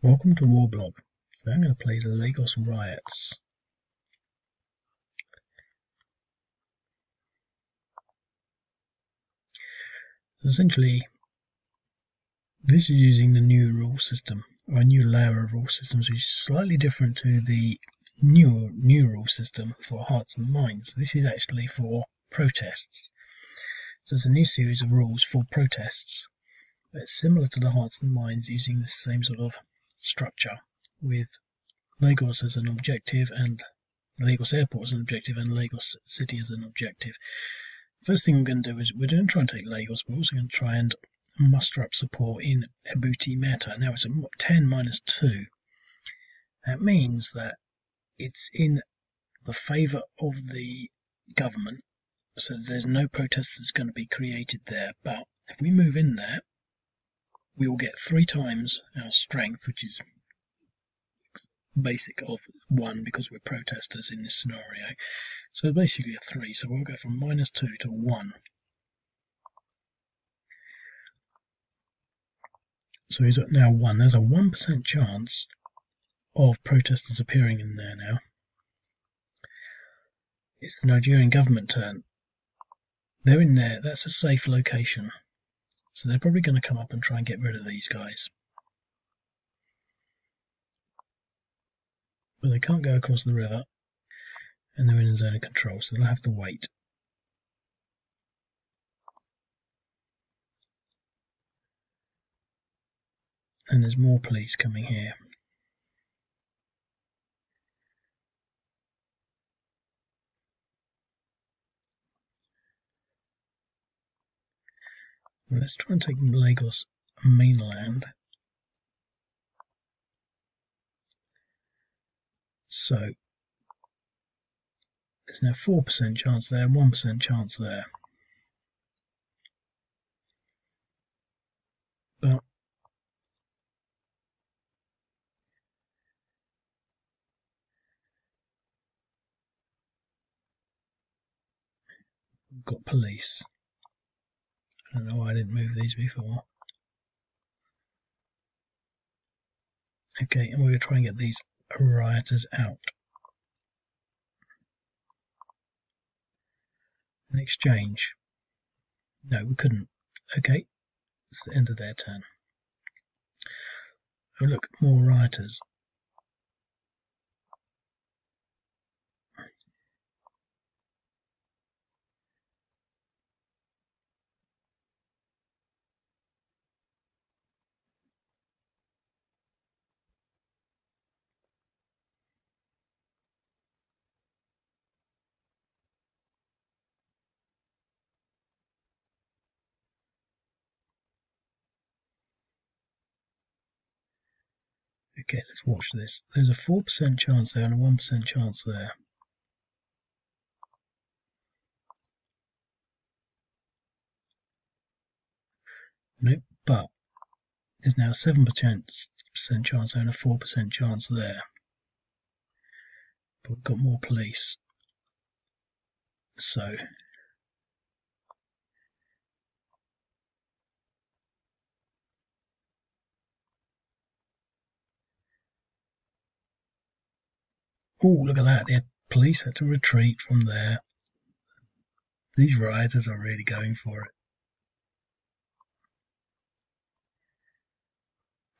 Welcome to Warblog. So I'm going to play the Lagos Riots. So essentially, this is using the new rule system, or a new layer of rule systems, which is slightly different to the new rule system for Hearts and Minds. This is actually for protests. So it's a new series of rules for protests. It's similar to the Hearts and Minds, using the same sort of structure, with Lagos as an objective and Lagos Airport as an objective and Lagos City as an objective. First thing we're going to do is we're going to try and take Lagos, but we're also going to try and muster up support in Ebuti Meta. Now it's a 10 minus 2. That means that it's in the favour of the government, so there's no protest that's going to be created there. But if we move in there, we will get 3 times our strength, which is basic of 1 because we're protesters in this scenario. So basically a 3, so we'll go from minus 2 to 1. So he's at now 1. There's a 1% chance of protesters appearing in there now. It's the Nigerian government turn. They're in there. That's a safe location. So they're probably going to come up and try and get rid of these guys. But they can't go across the river. And they're in a zone of control, so they'll have to wait. And there's more police coming here. Well, let's try and take Lagos mainland. So there's now 4% chance there, 1% chance there. But we've got police. I don't know why I didn't move these before. Okay, and we're going to try and get these rioters out. An exchange. No, we couldn't. Okay, it's the end of their turn. Oh look, more rioters. Okay, let's watch this. There's a 4% chance there and a 1% chance there. Nope, but there's now a 7% chance there and a 4% chance there. But we've got more police. So oh, look at that. The police had to retreat from there. These rioters are really going for it.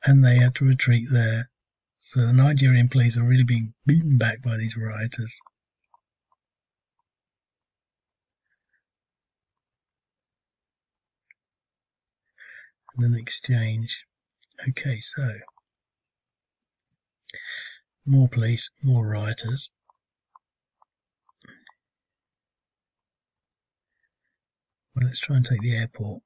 And they had to retreat there. So the Nigerian police are really being beaten back by these rioters. And then exchange. Okay, so more police, more rioters. Well, let's try and take the airport.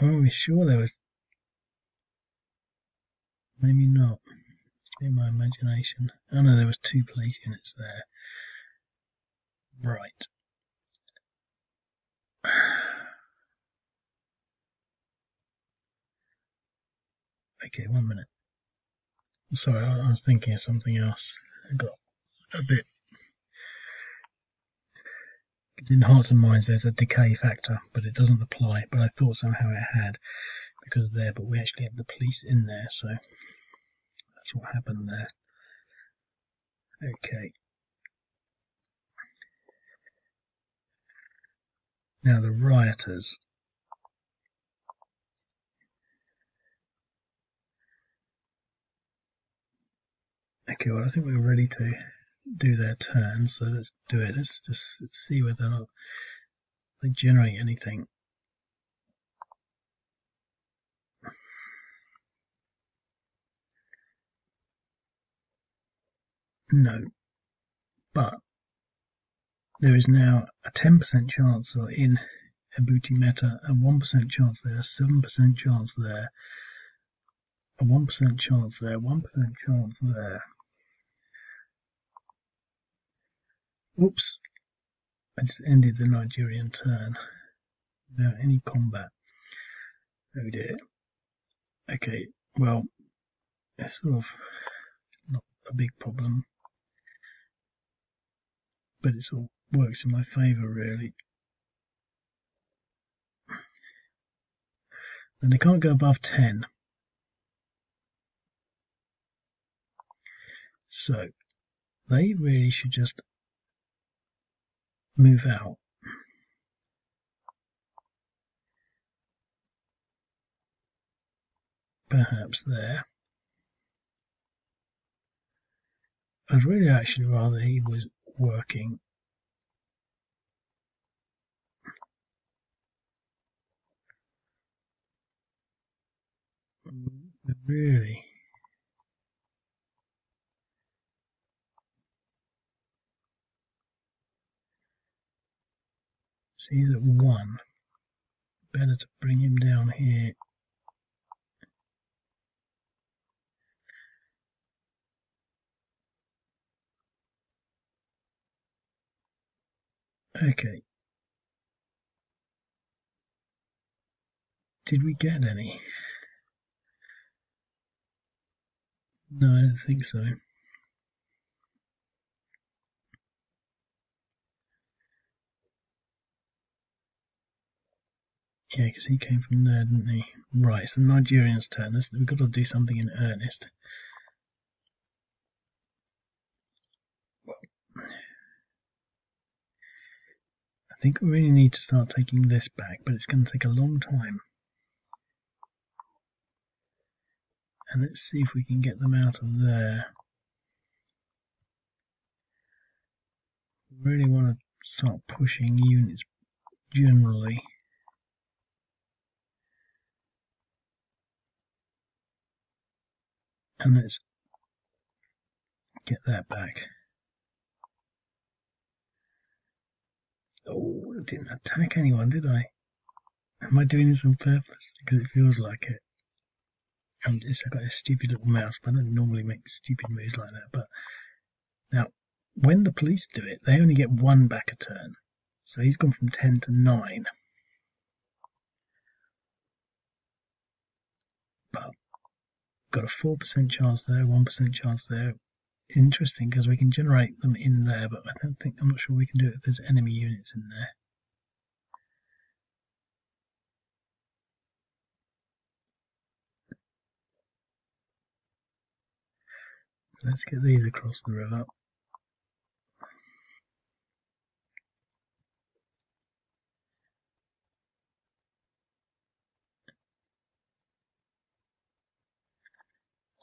Oh, we're sure there was... Maybe not. In my imagination. Oh no, there was 2 police units there. Right. Okay, 1 minute. Sorry, I was thinking of something else. I got a bit. In Hearts and Minds there's a decay factor, but it doesn't apply. But I thought somehow it had, because there, but we actually have the police in there, so that's what happened there. Okay. Now the rioters. Okay, well I think we're ready to do their turn, so let's do it. Let's just see whether or not they generate anything. No, but there is now a 10% chance in Ebuti Meta, a 1% chance there, a 7% chance there, a 1% chance there, 1% chance there. Oops, I just ended the Nigerian turn without any combat. Oh dear. Okay, well, it's sort of not a big problem, but it sort of works in my favour really. And they can't go above 10. So they really should just move out. Perhaps there. I'd really actually rather he was working. Really. So he's at 1. Better to bring him down here. Okay. Did we get any? No, I don't think so. Yeah, because he came from there, didn't he? Right, it's the Nigerians' turn. We've got to do something in earnest. Well, I think we really need to start taking this back, but it's going to take a long time. And let's see if we can get them out of there. We really want to start pushing units generally. And let's get that back. Oh, I didn't attack anyone, did I? Am I doing this on purpose? Because it feels like it. I've got a stupid little mouse, but I don't normally make stupid moves like that. But now, when the police do it, they only get 1 back a turn. So he's gone from 10 to 9. But got a 4% chance there, 1% chance there. Interesting, because we can generate them in there, but I'm not sure we can do it if there's enemy units in there. Let's get these across the river.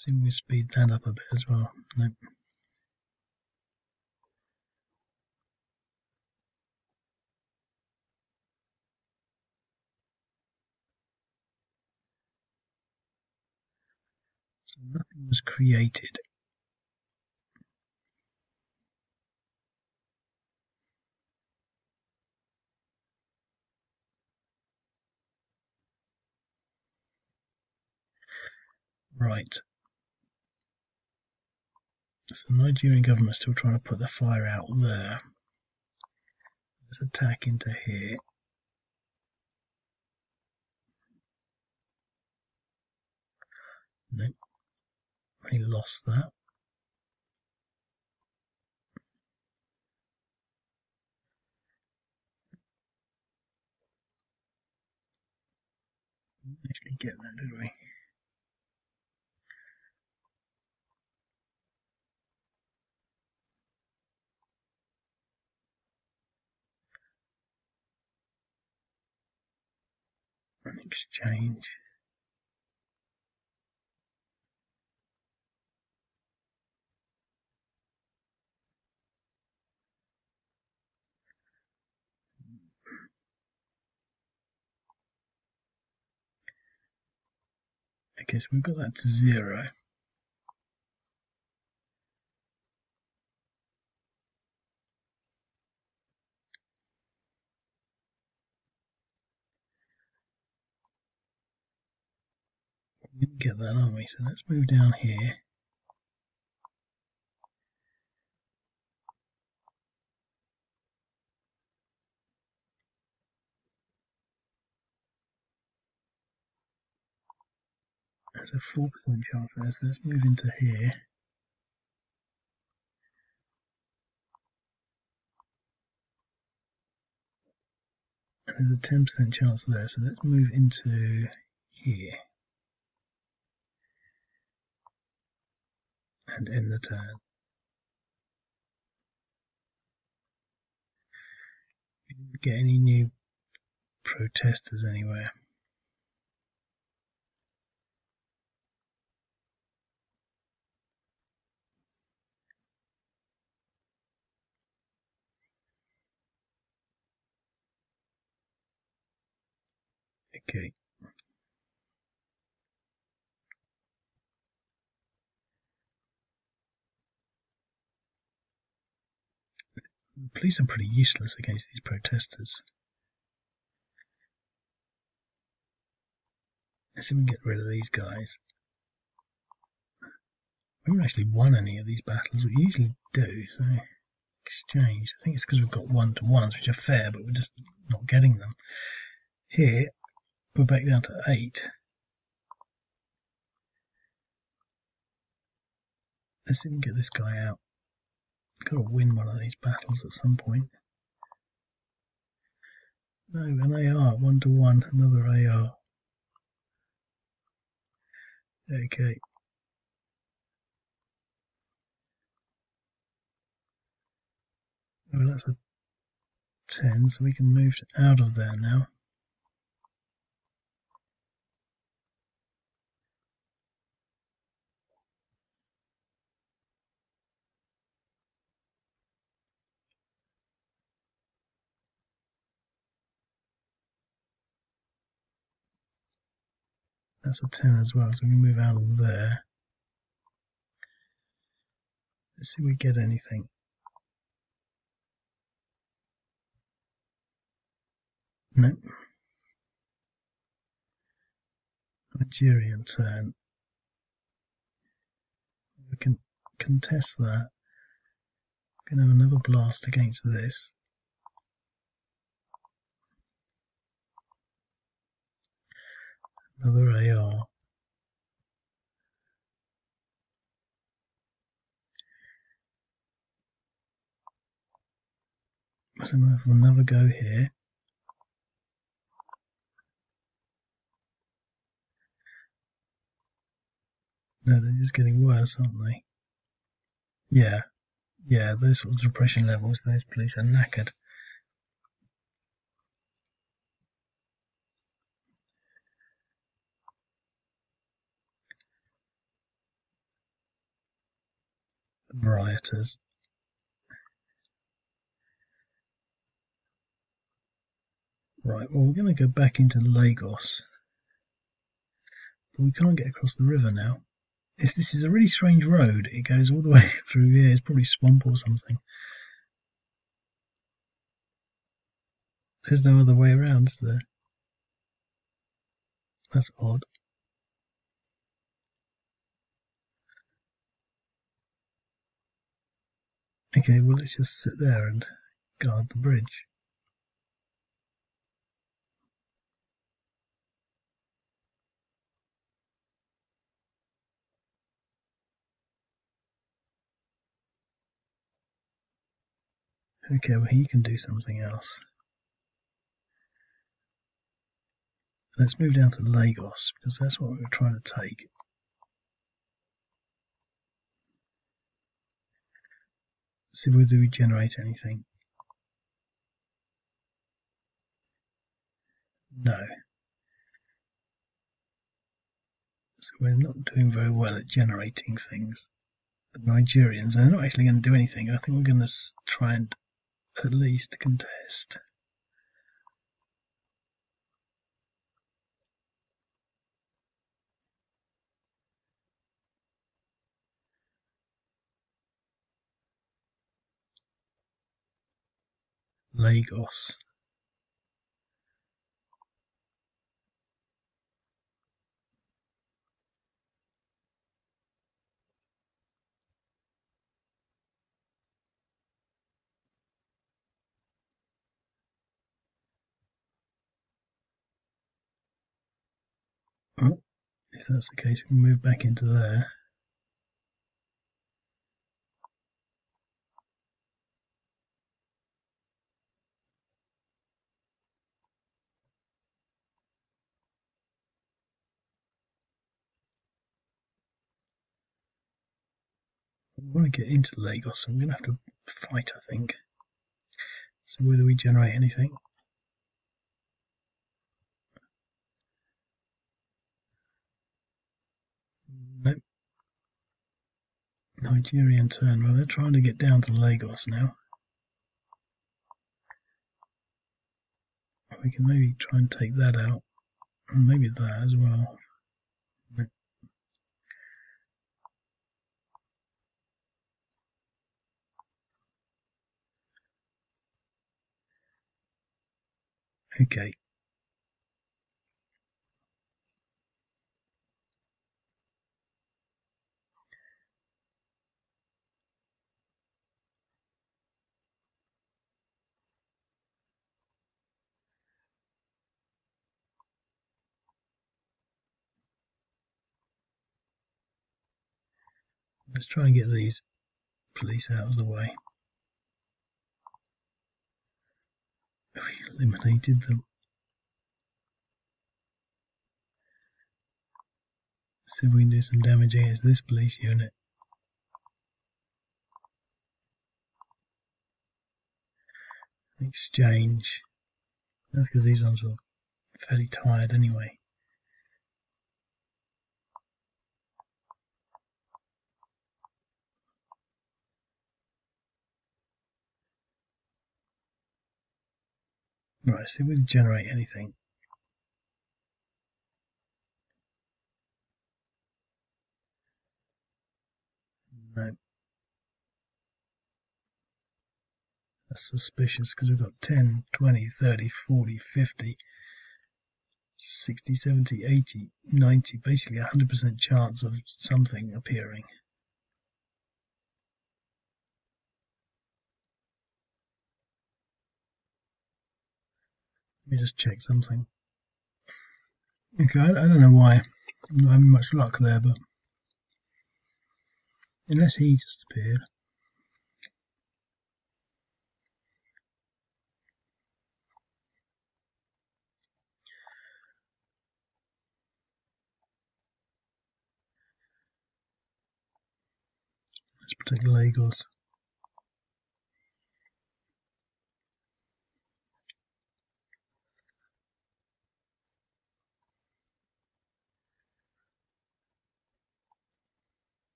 See if we speed that up a bit as well. Nope. So nothing was created. Right. So the Nigerian government is still trying to put the fire out there. Let's attack into here. Nope. He lost that. Actually get that, did we? An exchange. Okay, so we've got that to 0. We're going to get that, aren't we? So let's move down here. There's a 4% chance there, so let's move into here. And there's a 10% chance there, so let's move into here. And end the turn. We didn't get any new protesters anywhere. Okay. The police are pretty useless against these protesters. Let's see if we can get rid of these guys. We haven't actually won any of these battles. We usually do, so exchange. I think it's because we've got 1-to-1s, which are fair, but we're just not getting them. Here, we're back down to 8. Let's see if we can get this guy out. Got to win one of these battles at some point. No, an AR, 1-to-1, another AR. Okay. Well, that's a 10, so we can move out of there now. That's a 10 as well, so we can move out of there. Let's see if we get anything. Nope. Nigerian turn. We can contest that. We can have another blast against this. Another AR. So we'll have another go here. No, they're just getting worse, aren't they? Yeah, those sorts of repression levels, those police are knackered. Rioters. Right, well, we're going to go back into Lagos. But we can't get across the river now. This is a really strange road. It goes all the way through here. It's probably swamp or something. There's no other way around, is there? That's odd. Okay, well, let's just sit there and guard the bridge. Okay, well he can do something else. Let's move down to Lagos, because that's what we're trying to take. See whether we generate anything. No. So we're not doing very well at generating things. The Nigerians, they're not actually going to do anything. I think we're going to try and at least contest. Lagos. Oh, if that's the case, we can move back into there. I want to get into Lagos, so I'm going to have to fight, I think. So whether we generate anything. Nope. Nigerian turn. Well, they're trying to get down to Lagos now. We can maybe try and take that out. And maybe that as well. Nope. Okay. Let's try and get these police out of the way. We eliminated them. See if we can do some damage against this police unit. Exchange. That's because these ones were fairly tired anyway. Right, see if we can generate anything. No. That's suspicious because we've got 10, 20, 30, 40, 50, 60, 70, 80, 90, basically 100% chance of something appearing. Let me just check something. Okay, I don't know why. I'm not having much luck there, but unless he just appeared. Let's protect Lagos.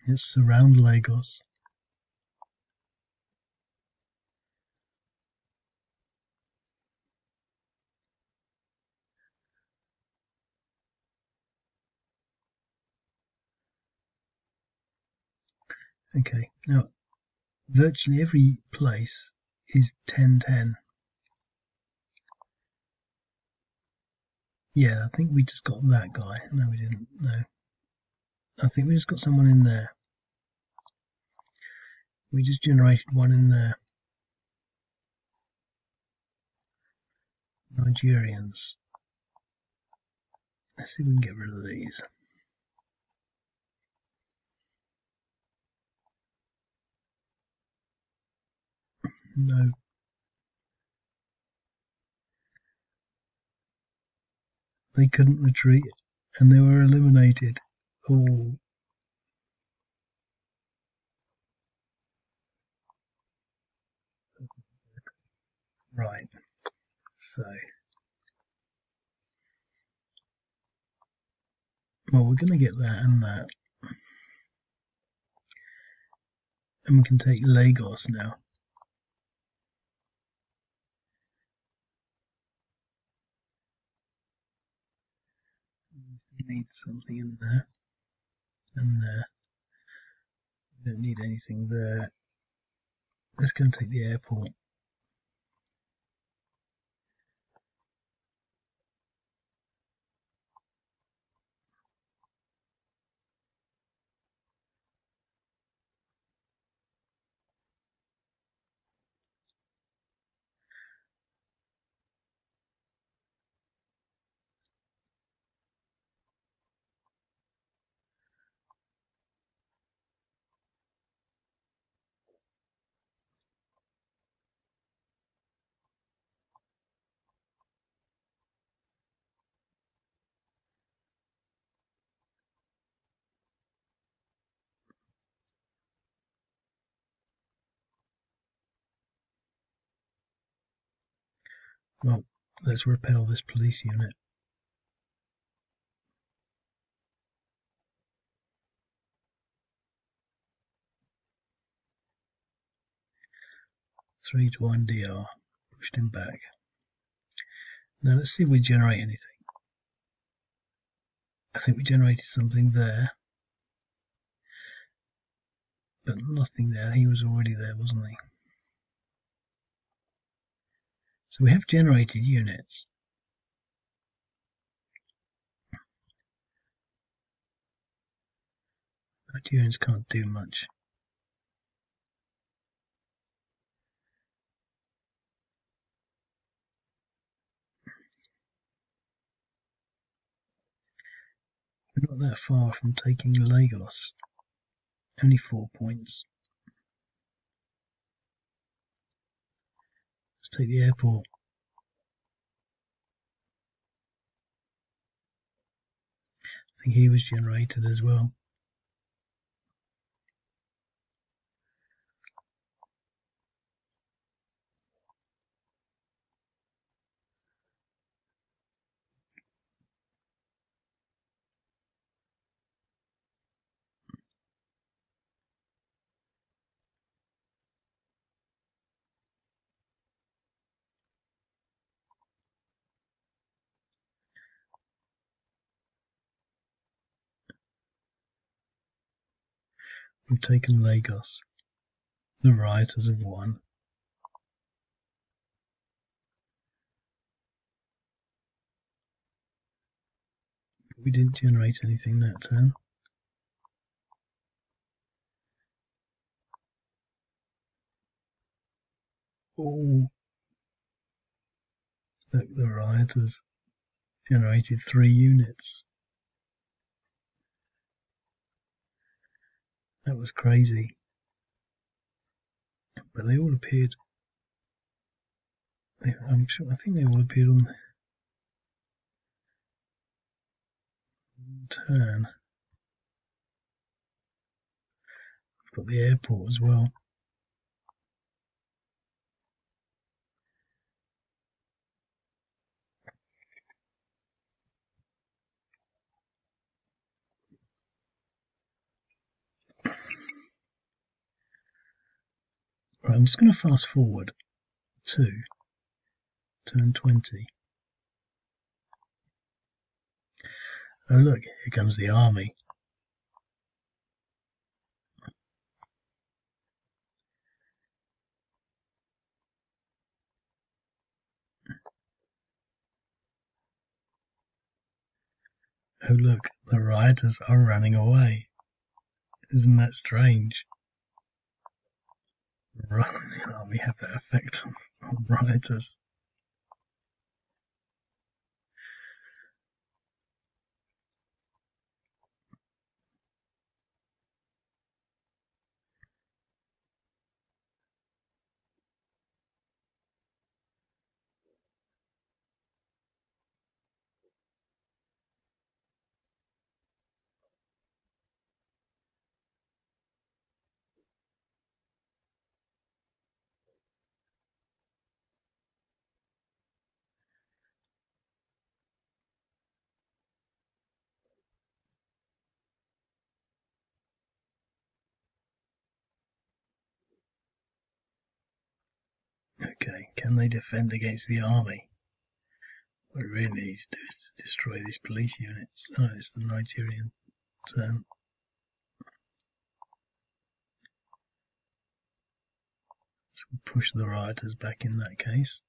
Let's surround Lagos. Okay, now virtually every place is 10-10. Yeah, I think we just got that guy. No, we didn't. No. I think we just got someone in there. We just generated one in there. Nigerians. Let's see if we can get rid of these. No. They couldn't retreat, and they were eliminated. Oh, right. So, well, we're going to get that and that. And we can take Lagos now. We need something in there. And there. We don't need anything there. Let's go and take the airport. Well, let's repel this police unit. Three to 1 DR. Pushed him back. Now let's see if we generate anything. I think we generated something there. But nothing there. He was already there, wasn't he? So we have generated units. Nigerians can't do much. We're not that far from taking Lagos. Only 4 points. Let's take the airport. I think he was generated as well. We've taken Lagos. The rioters have won. We didn't generate anything that turn. Oh, look, the rioters generated 3 units. That was crazy. But they all appeared. I'm sure. I think they all appeared on the turn. We've got the airport as well. Right, I'm just going to fast forward to turn 20. Oh look, here comes the army. Oh look, the rioters are running away. Isn't that strange? Right, the army have that effect on rioters. Okay, can they defend against the army? What we really need to do is to destroy these police units. Oh, it's the Nigerian turn. So we'll push the rioters back in that case.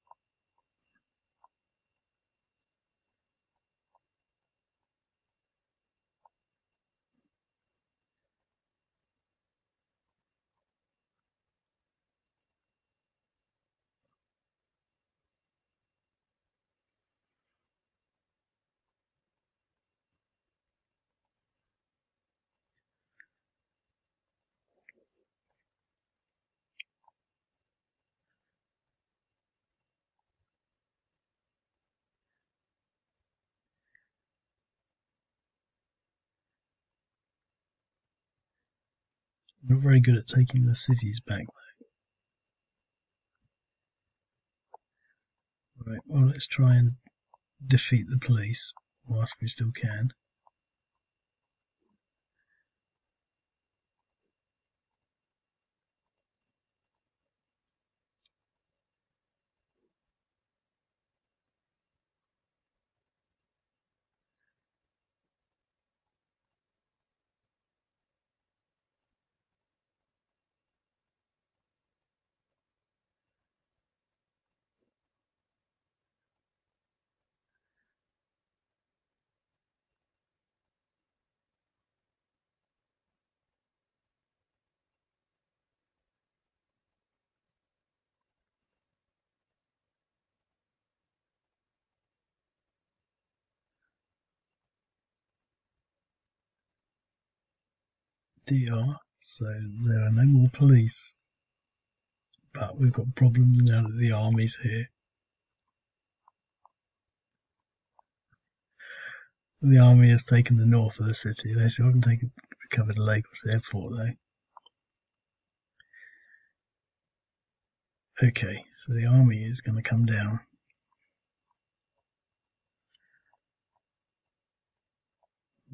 Not very good at taking the cities back though. Right, well let's try and defeat the police whilst we still can. DR, so there are no more police. But we've got problems now that the army's here. The army has taken the north of the city. They still haven't recovered Lagos airport though. Okay, so the army is going to come down.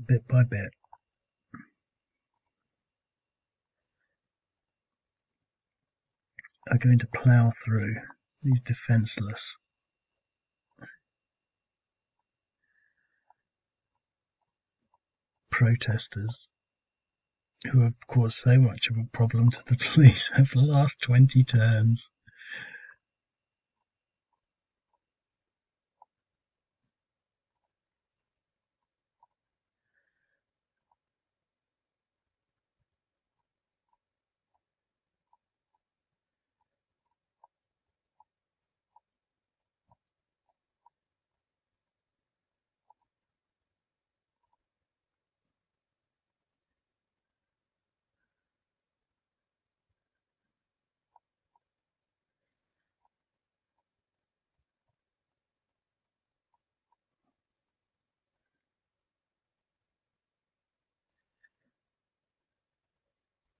Bit by bit. Are going to plough through these defenceless protesters who have caused so much of a problem to the police over the last 20 turns.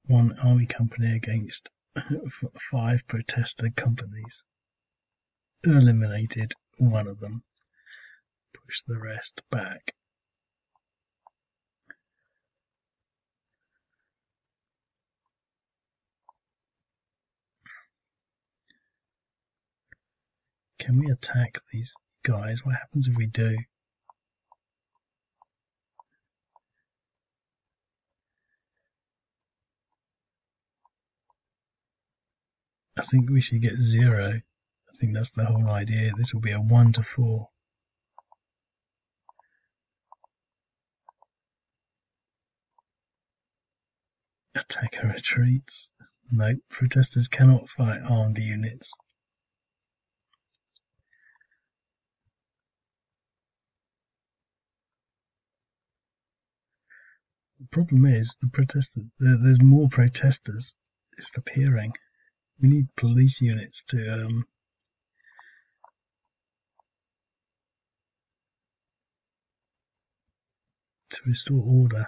One army company against 5 protester companies. Eliminated one of them. Push the rest back. Can we attack these guys? What happens if we do? I think we should get 0. I think that's the whole idea. This will be a 1 to 4. Attacker retreats. No, protesters cannot fight armed units. The problem is there's more protesters just appearing. We need police units to restore order.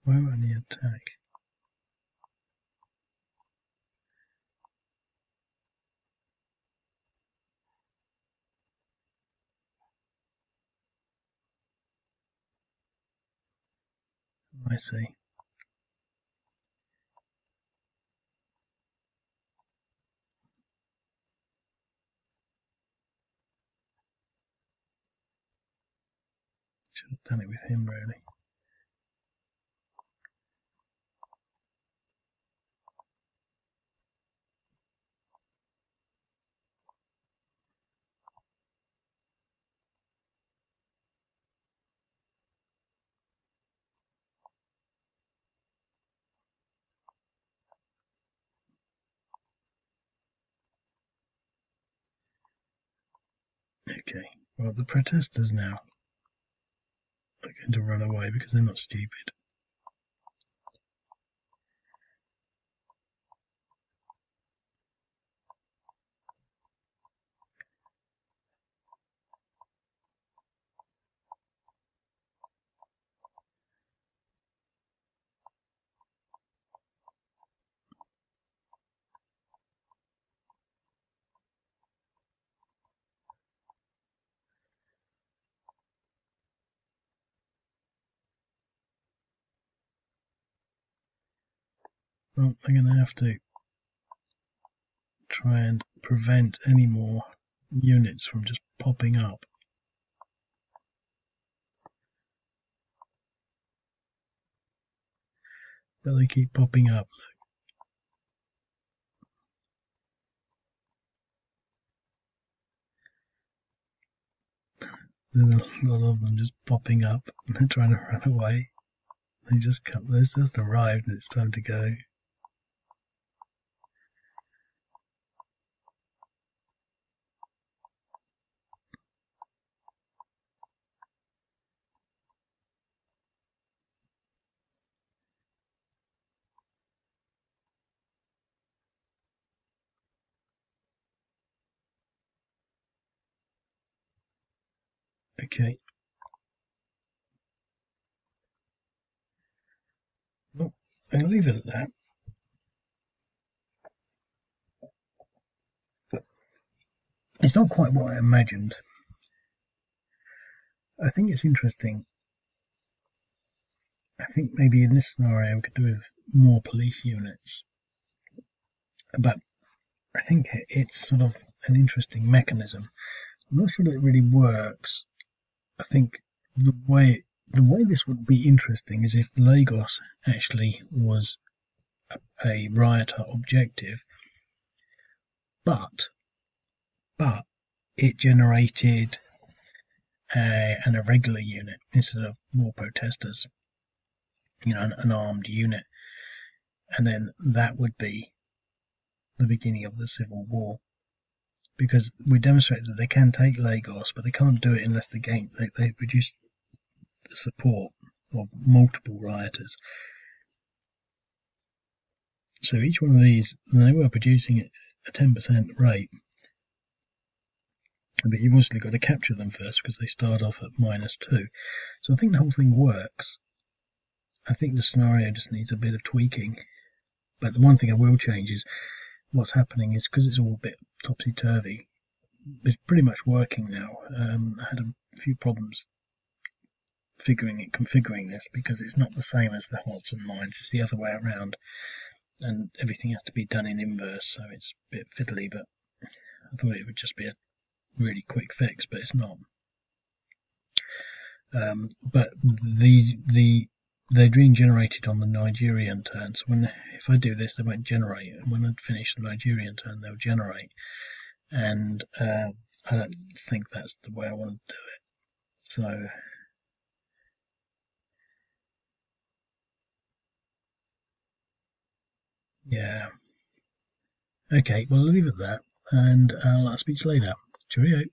Why won't he attack? I see. Should have done it with him, really. Okay, well, the protesters now are going to run away because they're not stupid. Well, they're going to have to try and prevent any more units from just popping up. But they keep popping up. There's a lot of them just popping up and they're trying to run away. They just come, they've just arrived and it's time to go. Okay. Well, I'll leave it at that. It's not quite what I imagined. I think it's interesting. I think maybe in this scenario we could do with more police units. But I think it's sort of an interesting mechanism. I'm not sure that it really works. I think the way this would be interesting is if Lagos actually was a rioter objective, but it generated an irregular unit instead of more protesters, an armed unit, and then that would be the beginning of the civil war, because we demonstrate that they can take Lagos, but they can't do it unless they produce the support of multiple rioters. So each one of these, they were producing at a 10% rate, but you've obviously got to capture them first because they start off at -2. So I think the whole thing works. I think the scenario just needs a bit of tweaking. But the one thing I will change is what's happening is, because it's all a bit topsy-turvy, it's pretty much working now. I had a few problems configuring this because it's not the same as the hearts and minds, it's the other way around. And everything has to be done in inverse, so it's a bit fiddly, but I thought it would just be a really quick fix, but it's not. But they're being generated on the Nigerian turn, so if I do this, they won't generate, and when I finish the Nigerian turn, they'll generate. And I don't think that's the way I want to do it. So yeah. Okay, well, I'll leave it at that, and I'll speak to you later. Cheerio.